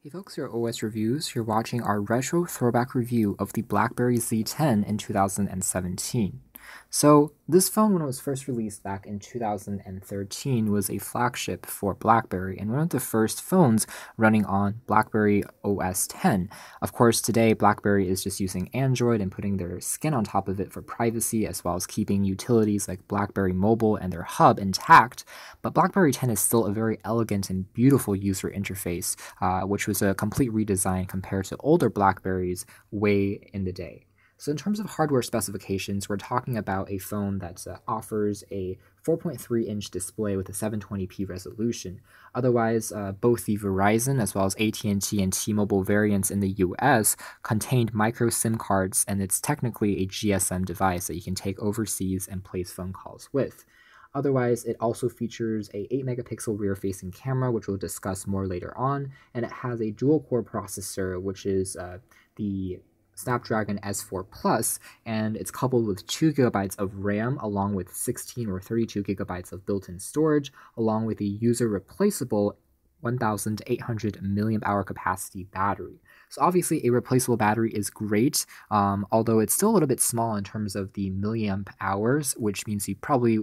Hey folks, your OS Reviews. You're watching our retro throwback review of the BlackBerry Z10 in 2017. So this phone, when it was first released back in 2013, was a flagship for BlackBerry and one of the first phones running on BlackBerry OS 10. Of course, today BlackBerry is just using Android and putting their skin on top of it for privacy, as well as keeping utilities like BlackBerry Mobile and their hub intact. But BlackBerry 10 is still a very elegant and beautiful user interface, which was a complete redesign compared to older BlackBerries way in the day. So in terms of hardware specifications, we're talking about a phone that offers a 4.3-inch display with a 720p resolution. Otherwise, both the Verizon as well as AT&T and T-Mobile variants in the US contained micro SIM cards, and it's technically a GSM device that you can take overseas and place phone calls with. Otherwise, it also features a 8-megapixel rear-facing camera, which we'll discuss more later on, and it has a dual-core processor, which is the Snapdragon S4 Plus, and it's coupled with 2 GB of RAM along with 16 or 32 GB of built-in storage, along with a user-replaceable 1,800 mAh capacity battery. So obviously a replaceable battery is great, although it's still a little bit small in terms of the milliamp hours, which means you probably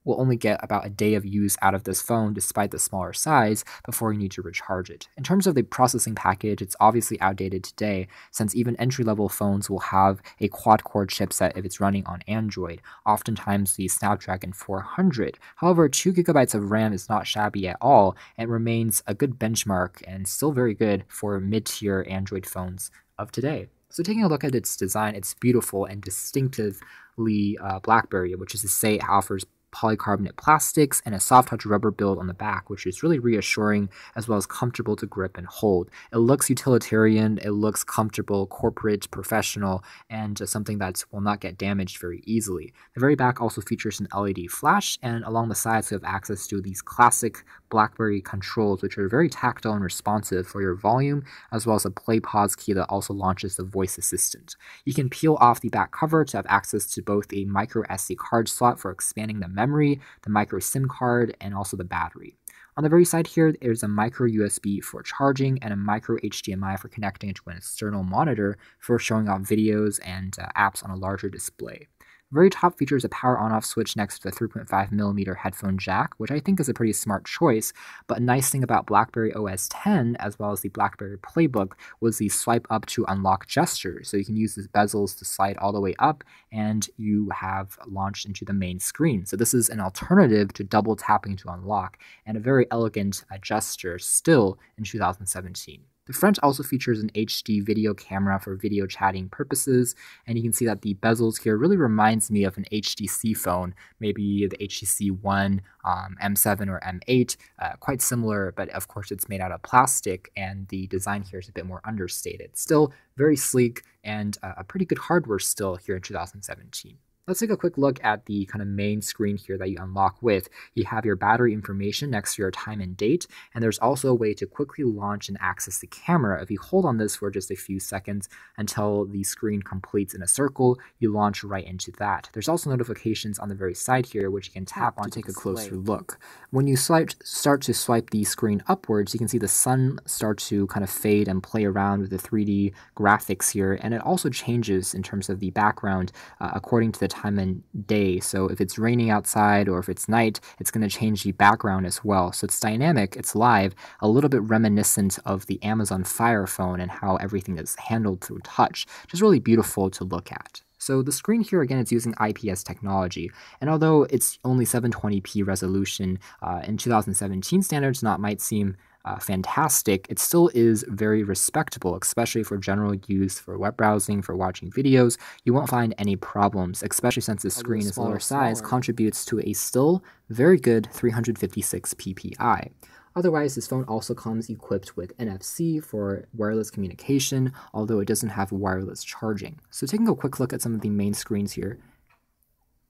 will only get about a day of use out of this phone despite the smaller size before you need to recharge it. In terms of the processing package, it's obviously outdated today, since even entry-level phones will have a quad-core chipset if it's running on Android, oftentimes the Snapdragon 400. However, 2 GB of RAM is not shabby at all and remains a good benchmark and still very good for mid-tier Android phones of today. So taking a look at its design, it's beautiful and distinctively BlackBerry, which is to say it offers polycarbonate plastics and a soft touch rubber build on the back, which is really reassuring as well as comfortable to grip and hold. It looks utilitarian, it looks comfortable, corporate, professional, and something that will not get damaged very easily. The very back also features an LED flash, and along the sides we have access to these classic BlackBerry controls, which are very tactile and responsive for your volume, as well as a play pause key that also launches the voice assistant. You can peel off the back cover to have access to both a microSD card slot for expanding the memory, the micro SIM card, and also the battery. On the very side here, there's a micro USB for charging and a micro HDMI for connecting it to an external monitor for showing off videos and apps on a larger display. The very top features a power on-off switch next to the 3.5mm headphone jack, which I think is a pretty smart choice, but a nice thing about BlackBerry OS 10 as well as the BlackBerry Playbook was the swipe up to unlock gesture. So you can use the bezels to slide all the way up and you have launched into the main screen. So this is an alternative to double tapping to unlock and a very elegant gesture still in 2017. The front also features an HD video camera for video chatting purposes, and you can see that the bezels here really reminds me of an HTC phone, maybe the HTC One, M7 or M8, quite similar, but of course it's made out of plastic, and the design here is a bit more understated. Still very sleek and a pretty good hardware still here in 2017. Let's take a quick look at the kind of main screen here that you unlock with. You have your battery information next to your time and date, and there's also a way to quickly launch and access the camera. If you hold on this for just a few seconds until the screen completes in a circle, you launch right into that. There's also notifications on the very side here, which you can tap on to take a closer look. When you start to swipe the screen upwards, you can see the sun start to kind of fade and play around with the 3D graphics here, and it also changes in terms of the background according to the time and day. So if it's raining outside or if it's night, it's going to change the background as well. So it's dynamic, it's live, a little bit reminiscent of the Amazon Fire phone and how everything is handled through touch. Just really beautiful to look at. So the screen here, again, it's using IPS technology, and although it's only 720p resolution, in 2017 standards, might seem fantastic, it still is very respectable, especially for general use for web browsing, for watching videos. You won't find any problems, especially since the screen is lower size, contributes to a still very good 356 ppi. Otherwise, this phone also comes equipped with NFC for wireless communication, although it doesn't have wireless charging. So taking a quick look at some of the main screens here,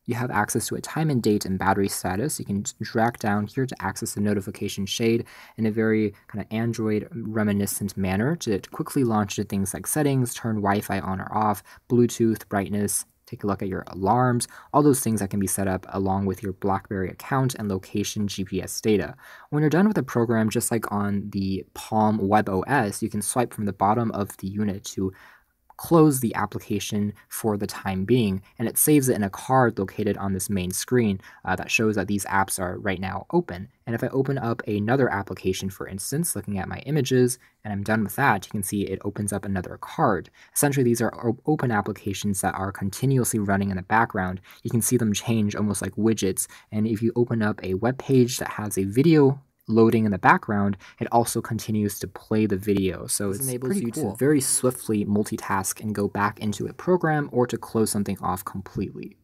you have access to a time and date and battery status. You can drag down here to access the notification shade in a very kind of Android reminiscent manner to quickly launch to things like settings, turn Wi-Fi on or off, Bluetooth, brightness, take a look at your alarms, all those things that can be set up along with your BlackBerry account and location GPS data. When you're done with the program, just like on the Palm Web OS, you can swipe from the bottom of the unit to close the application for the time being, and it saves it in a card located on this main screen that shows that these apps are right now open. And if I open up another application, for instance, looking at my images, and I'm done with that, you can see it opens up another card. Essentially, these are open applications that are continuously running in the background. You can see them change almost like widgets, and if you open up a web page that has a video loading in the background, it also continues to play the video. So it enables you to very swiftly multitask and go back into a program or to close something off completely.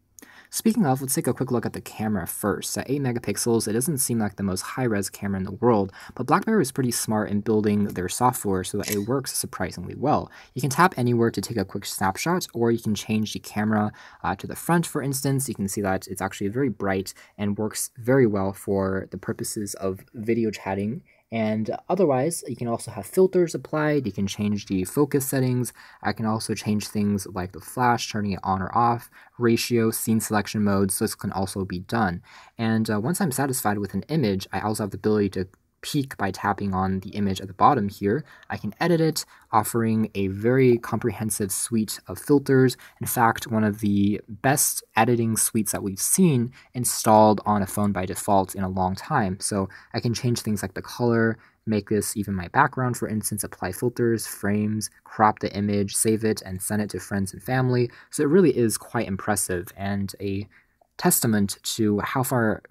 Speaking of, let's take a quick look at the camera first. At 8 megapixels, it doesn't seem like the most high-res camera in the world, but BlackBerry is pretty smart in building their software so that it works surprisingly well. You can tap anywhere to take a quick snapshot, or you can change the camera to the front, for instance. You can see that it's actually very bright and works very well for the purposes of video chatting. And otherwise, you can also have filters applied, you can change the focus settings, I can also change things like the flash, turning it on or off, ratio, scene selection modes, so this can also be done. And once I'm satisfied with an image, I also have the ability to peek by tapping on the image at the bottom here. I can edit it, offering a very comprehensive suite of filters. In fact, one of the best editing suites that we've seen installed on a phone by default in a long time. So I can change things like the color, make this even my background, for instance, apply filters, frames, crop the image, save it, and send it to friends and family. So it really is quite impressive and a testament to how far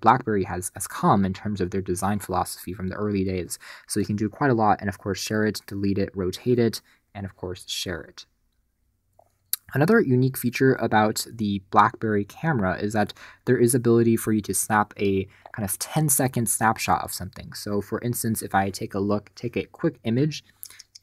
BlackBerry has come in terms of their design philosophy from the early days. So you can do quite a lot, and of course share it, delete it, rotate it, and of course share it. Another unique feature about the BlackBerry camera is that there is ability for you to snap a kind of 10-second snapshot of something. So for instance, if I take a quick image,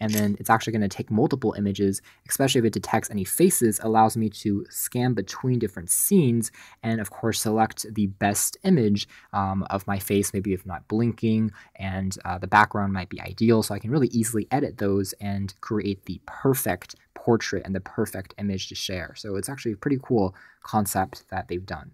and then it's actually going to take multiple images, especially if it detects any faces, allows me to scan between different scenes and of course select the best image of my face, maybe if not blinking, and the background might be ideal, so I can really easily edit those and create the perfect portrait and the perfect image to share. So it's actually a pretty cool concept that they've done.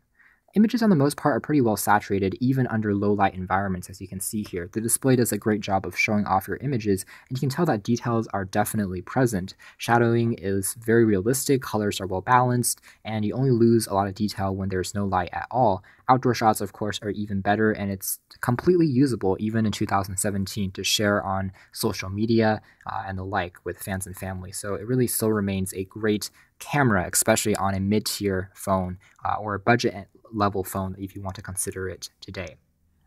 Images on the most part are pretty well saturated, even under low light environments, as you can see here. The display does a great job of showing off your images, and you can tell that details are definitely present. Shadowing is very realistic, colors are well balanced, and you only lose a lot of detail when there's no light at all. Outdoor shots, of course, are even better, and it's completely usable even in 2017 to share on social media and the like with fans and family. So it really still remains a great camera, especially on a mid-tier phone or a budget level phone if you want to consider it today.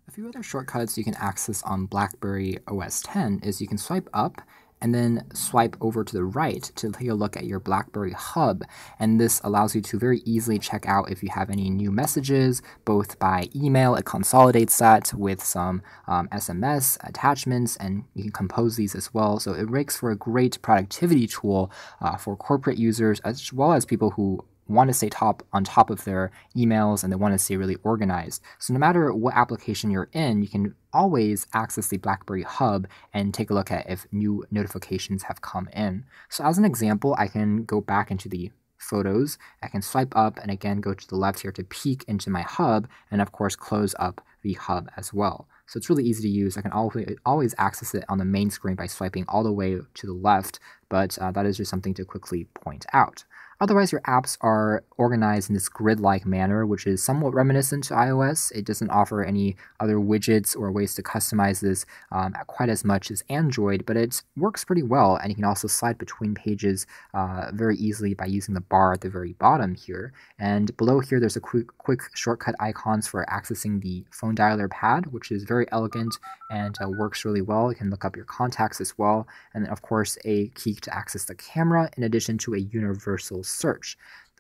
A few other shortcuts you can access on BlackBerry OS X is you can swipe up and then swipe over to the right to take a look at your BlackBerry Hub, and this allows you to very easily check out if you have any new messages, both by email. It consolidates that with some SMS attachments, and you can compose these as well. So it makes for a great productivity tool for corporate users as well as people who want to stay on top of their emails and they want to stay really organized. So no matter what application you're in, you can always access the BlackBerry Hub and take a look at if new notifications have come in. So as an example, I can go back into the photos, I can swipe up and again go to the left here to peek into my hub, and of course close up the hub as well. So it's really easy to use. I can always access it on the main screen by swiping all the way to the left, but that is just something to quickly point out. Otherwise, your apps are organized in this grid-like manner, which is somewhat reminiscent to iOS. It doesn't offer any other widgets or ways to customize this quite as much as Android, but it works pretty well, and you can also slide between pages very easily by using the bar at the very bottom here. And below here, there's a quick shortcut icons for accessing the phone dialer pad, which is very elegant and works really well. You can look up your contacts as well, and then of course a key to access the camera, in addition to a universal search,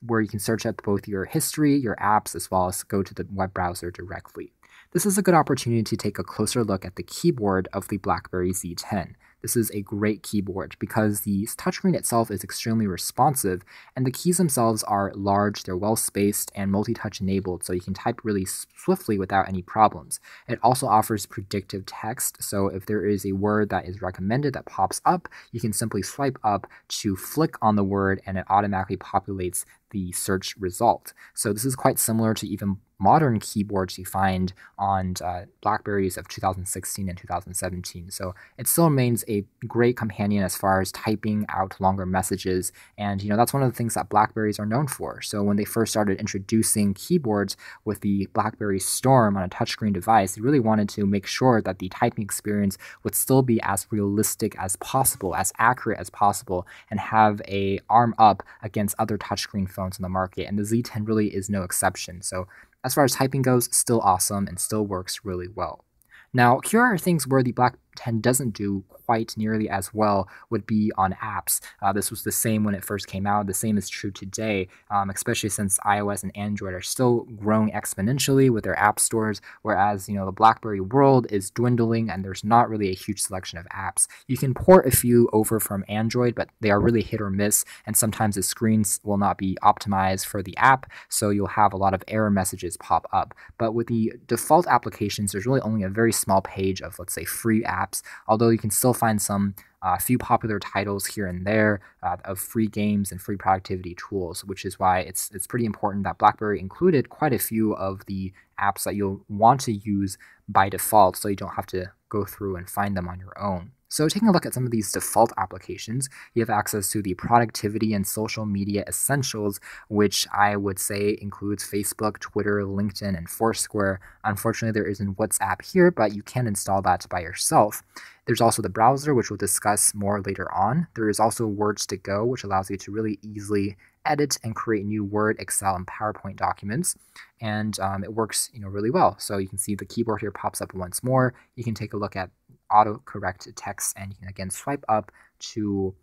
where you can search up both your history, your apps, as well as go to the web browser directly. This is a good opportunity to take a closer look at the keyboard of the BlackBerry Z10. This is a great keyboard because the touchscreen itself is extremely responsive, and the keys themselves are large, they're well spaced, and multi-touch enabled, so you can type really swiftly without any problems. It also offers predictive text, so if there is a word that is recommended that pops up, you can simply swipe up to flick on the word and it automatically populates the search result. So this is quite similar to even modern keyboards you find on BlackBerrys of 2016 and 2017. So it still remains a great companion as far as typing out longer messages. And that's one of the things that BlackBerrys are known for. So when they first started introducing keyboards with the BlackBerry Storm on a touchscreen device, they really wanted to make sure that the typing experience would still be as realistic as possible, as accurate as possible, and have a arm up against other touchscreen phones in the market. And the Z10 really is no exception. So as far as typing goes, still awesome and still works really well. Now, here are things where the Black 10 doesn't do quite nearly as well would be on apps. This was the same when it first came out. The same is true today, especially since iOS and Android are still growing exponentially with their app stores, whereas the BlackBerry world is dwindling and there's not really a huge selection of apps. You can port a few over from Android, but they are really hit or miss, and sometimes the screens will not be optimized for the app, so you'll have a lot of error messages pop up. But with the default applications, there's really only a very small page of, let's say, free apps, although you can still find some few popular titles here and there of free games and free productivity tools, which is why it's pretty important that BlackBerry included quite a few of the apps that you'll want to use by default, so you don't have to go through and find them on your own. So taking a look at some of these default applications, you have access to the productivity and social media essentials, which I would say includes Facebook, Twitter, LinkedIn, and Foursquare. Unfortunately, there isn't WhatsApp here, but you can install that by yourself. There's also the browser, which we'll discuss more later on. There is also Words to Go, which allows you to really easily edit and create new Word, Excel, and PowerPoint documents. And it works really well. So you can see the keyboard here pops up once more. You can take a look at autocorrect text, and you can again swipe up to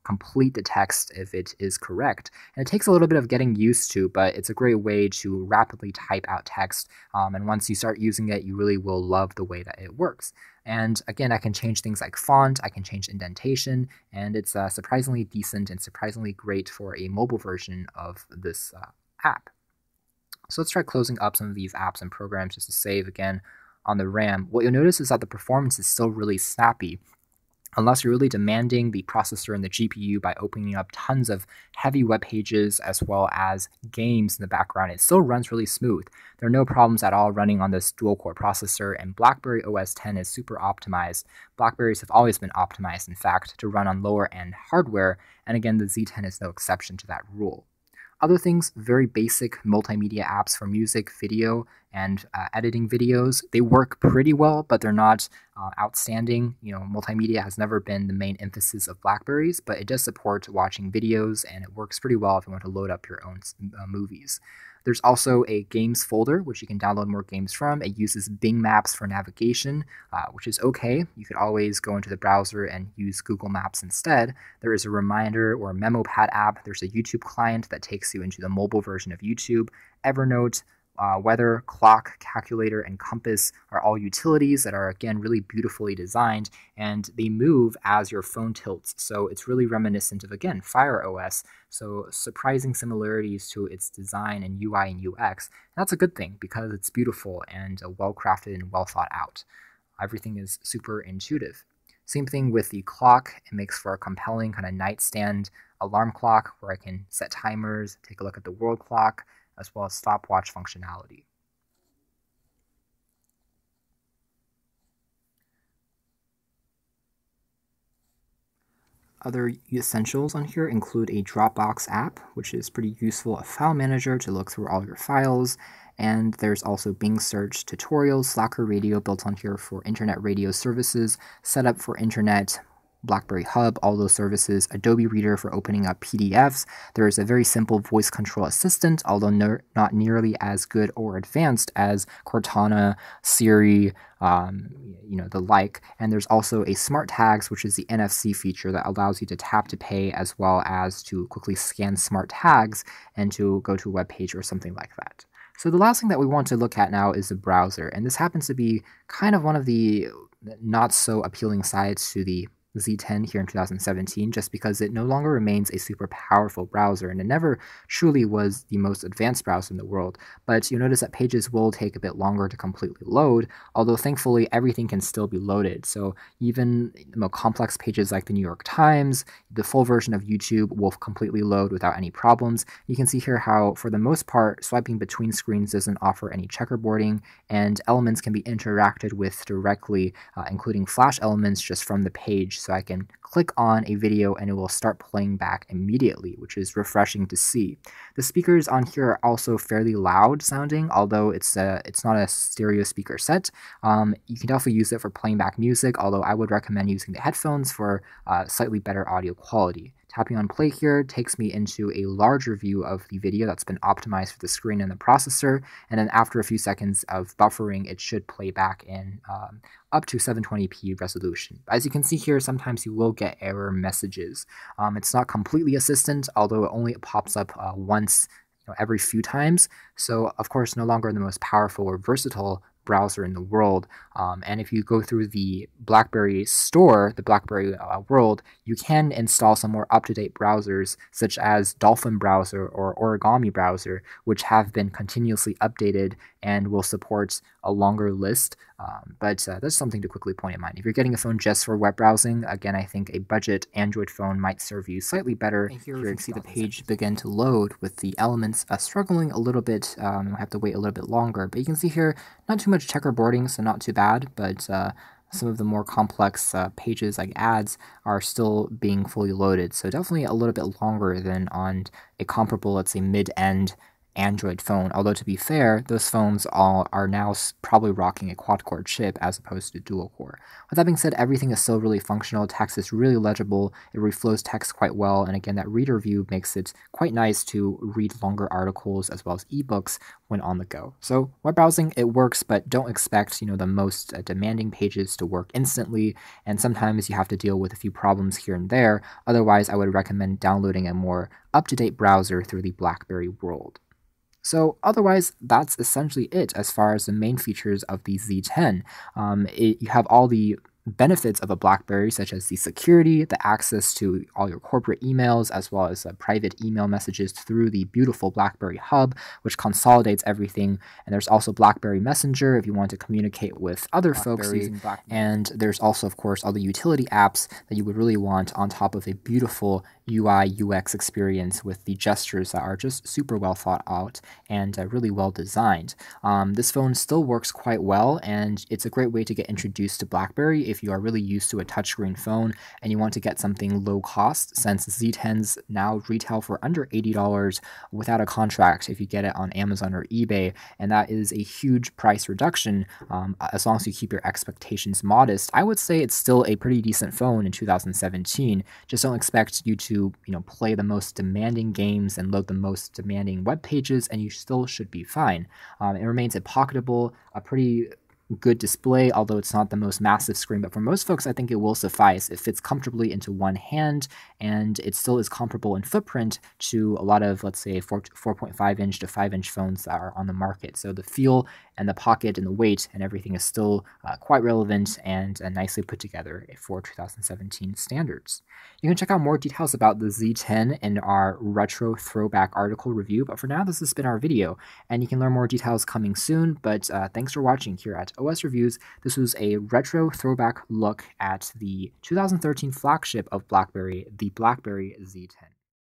complete the text if it is correct. And it takes a little bit of getting used to, but it's a great way to rapidly type out text. And once you start using it, you really will love the way that it works. And again, I can change things like font, I can change indentation, and it's surprisingly decent and surprisingly great for a mobile version of this app. So let's try closing up some of these apps and programs just to save again on the RAM. What you'll notice is that the performance is still really snappy. Unless you're really demanding the processor and the GPU by opening up tons of heavy web pages as well as games in the background, it still runs really smooth. There are no problems at all running on this dual-core processor, and BlackBerry OS X is super optimized. BlackBerrys have always been optimized, in fact, to run on lower-end hardware, and again, the Z10 is no exception to that rule. Other things, very basic multimedia apps for music, video, and editing videos. They work pretty well, but they're not outstanding. Multimedia has never been the main emphasis of BlackBerrys, but it does support watching videos, and it works pretty well if you want to load up your own movies. There's also a games folder, which you can download more games from. It uses Bing Maps for navigation, which is okay. You could always go into the browser and use Google Maps instead. There is a reminder or memo pad app. There's a YouTube client that takes you into the mobile version of YouTube. Evernote, weather, clock, calculator, and compass are all utilities that are, again, really beautifully designed, and they move as your phone tilts. So it's really reminiscent of, again, Fire OS. So surprising similarities to its design and UI and UX. And that's a good thing because it's beautiful and well-crafted and well thought out. Everything is super intuitive. Same thing with the clock. It makes for a compelling kind of nightstand alarm clock where I can set timers, take a look at the world clock, as well as stopwatch functionality. Other essentials on here include a Dropbox app, which is pretty useful, a file manager to look through all your files, and there's also Bing Search tutorials, Slacker Radio built on here for internet radio services, setup for internet, BlackBerry Hub, all those services, Adobe Reader for opening up PDFs. There is a very simple voice control assistant, although not nearly as good or advanced as Cortana, Siri, the like. And there's also a Smart Tags, which is the NFC feature that allows you to tap to pay as well as to quickly scan smart tags and to go to a web page or something like that. So the last thing that we want to look at now is the browser, and this happens to be kind of one of the not so appealing sides to the Z10 here in 2017, just because it no longer remains a super powerful browser, and it never truly was the most advanced browser in the world. But you'll notice that pages will take a bit longer to completely load, although thankfully everything can still be loaded. So even the more complex pages like the New York Times, the full version of YouTube will completely load without any problems. You can see here how, for the most part, swiping between screens doesn't offer any checkerboarding, and elements can be interacted with directly, including flash elements just from the page. So I can click on a video and it will start playing back immediately, which is refreshing to see. The speakers on here are also fairly loud sounding, although it's not a stereo speaker set. You can definitely use it for playing back music, although I would recommend using the headphones for slightly better audio quality. Tapping on play here takes me into a larger view of the video that's been optimized for the screen and the processor, and then after a few seconds of buffering, it should play back in up to 720p resolution. As you can see here, sometimes you will get error messages. It's not completely assistant, although it only pops up once every few times, so of course no longer the most powerful or versatile browser in the world. And if you go through the BlackBerry store, the BlackBerry world, you can install some more up-to-date browsers such as Dolphin Browser or Origami Browser, which have been continuously updated and will support a longer list. But that's something to quickly point in mind. If you're getting a phone just for web browsing, again, I think a budget Android phone might serve you slightly better. And here you can see the page begin to load with the elements struggling a little bit. I have to wait a little bit longer, but you can see here, not too much checkerboarding, so not too bad, but some of the more complex pages like ads are still being fully loaded, so definitely a little bit longer than on a comparable, let's say, mid-end Android phone, although to be fair, those phones all are now probably rocking a quad-core chip as opposed to dual-core. With that being said, everything is still really functional, text is really legible, it reflows text quite well, and again, that reader view makes it quite nice to read longer articles as well as ebooks when on the go. So web browsing, it works, but don't expect, the most demanding pages to work instantly, and sometimes you have to deal with a few problems here and there. Otherwise, I would recommend downloading a more up-to-date browser through the BlackBerry world. So otherwise, that's essentially it as far as the main features of the Z10. You have all the benefits of a BlackBerry, such as the security, the access to all your corporate emails, as well as private email messages through the beautiful BlackBerry Hub, which consolidates everything. And there's also BlackBerry Messenger if you want to communicate with other folks using BlackBerry. And there's also, of course, all the utility apps that you would really want on top of a beautiful UI UX experience with the gestures that are just super well thought out and really well designed. This phone still works quite well, and it's a great way to get introduced to BlackBerry if you are really used to a touchscreen phone and you want to get something low cost, since Z10s now retail for under $80 without a contract if you get it on Amazon or eBay, and that is a huge price reduction as long as you keep your expectations modest. I would say it's still a pretty decent phone in 2017. Just don't expect you to play the most demanding games and load the most demanding web pages, and you still should be fine. It remains a pocketable, a pretty good display, although it's not the most massive screen, but for most folks, I think it will suffice. It fits comfortably into one hand, and it still is comparable in footprint to a lot of, let's say, 4.5-inch to 5-inch phones that are on the market. So the feel and the pocket and the weight and everything is still quite relevant and nicely put together for 2017 standards. You can check out more details about the Z10 in our retro throwback article review, but for now, this has been our video, and you can learn more details coming soon, but thanks for watching here at OS Reviews. This was a retro throwback look at the 2013 flagship of BlackBerry, the BlackBerry Z10.